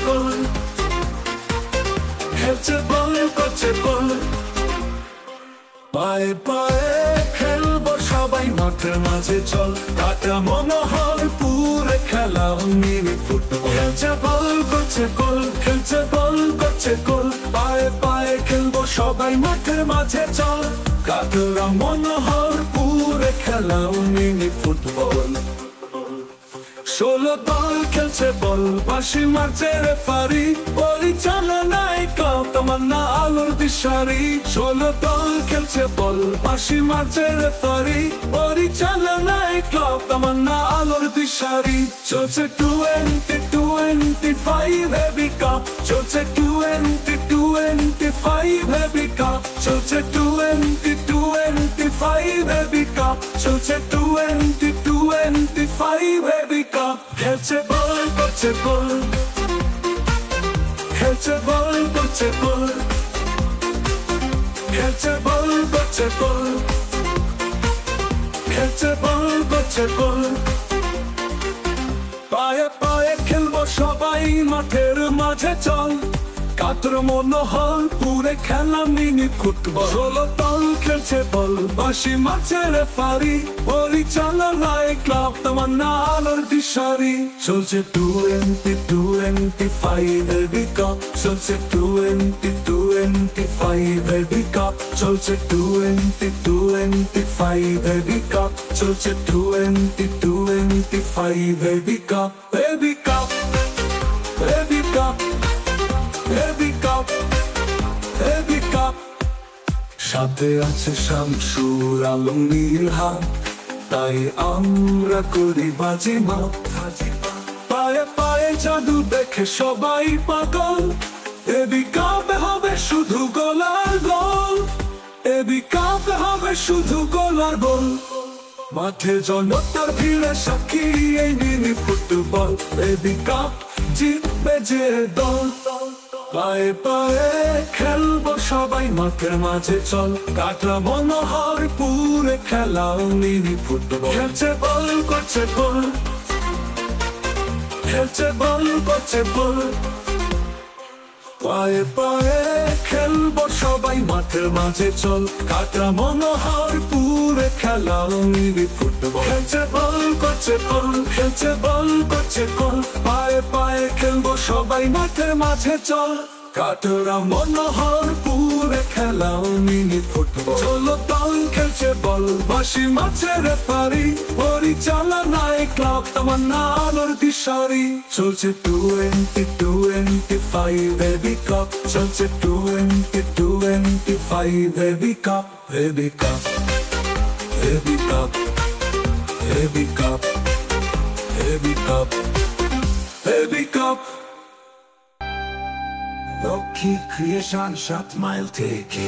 গোল, খেলছে বল করছে গোল। পায়ে পায়ে খেলবো সবাই মাঠের মাঝে চল, কাটা মনোহর পুরে খেলা মিনি ফুটবল। খেলছে বল করছে গোল, খেলছে বল করছে গোল। পায়ে পায়ে খেলবো সবাই মাঠের মাঝে চল, কাটা মনোহর পুরে খেলা মিনি ফুটবল। 16 দল খেলছে বল, বাঁশি মারছে রেফারি, পরিচালনায় ক্লাব তামান্না আলোর দিশারি। 16 দল খেলছে বল, বাঁশি মারছে রেফারি, পরিচালনায় ক্লাব তামান্না আলোর দিশারি। চলছে 2025 হেভি কাপ, চলছে 2025 হেভি কাপ, চলছে 2025 হেভি কাপ, চলছে 2025 হেভি কাপ। খেলছে বল করছে গোল, খেলছে বল করছে গোল, খেলছে বল করছে গোল, খেলছে বল করছে গোল। পায়ে পায়ে খেলবো সবাই মাঠের মাঝে চল, কাতর মনোহর পুরে খেলা মিনি ফুটবল। 16 দল খেলছে বল, বাঁশি মারছে রেফারি, পরিচালনায় ক্লাব তামান্না আলোর দিশারি। চলছে 2025 হেভি কাপ, চলছে 2025 হেভি কাপ, চলছে 2025 হেভি কাপ, চলছে 2025 heavy cup. Heavy cup, heavy cup, heavy cup, heavy cup. সাথে আছে শামসুর আলম নীলহান, তাই আমরা করি বাজিমাত। পায়ে পায়ে জাদু দেখে সবাই পাগল, হেভি কাপে হবে শুধু গোল আর গোল, হেভি কাপে হবে শুধু গোল আর গোল। মাঠে জনতার ভিড়ে সাক্ষী এই মিনি ফুটবল, হেভি কাপ জিতবে যে দল। পায়ে পায়ে খেলবো সবাই মাঠের মাঝে চল, কাটা মনোহর পুরে খেলা মিনি ফুটবল। খেলছে বল করছে গোল, খেলছে বল করছে গোল। পায়ে পায়ে খেলবো সবাই মাঠের মাঝে চল, কাটা মনোহর পুরে খেলা মিনি ফুটবল। খেলছে বল করছে গোল, খেলছে বল করছে গোল। পায়ে পায়ে খেলবো সবাই মাঠের মাঝে চল, কাটা মনোহর পুরে খেলা মিনি ফুটবল। 16 দল খেলছে বল, বাঁশি মারছে রেফারি, পরিচালনায় ক্লাব তামান্না আলোর দিশারি। চলছে 2025 হেভি কাপ, চলছে 2025 heavy cup. Heavy cup, heavy cup, heavy cup, heavy cup, heavy cup. Lakshmi creation 7 mile থেকে।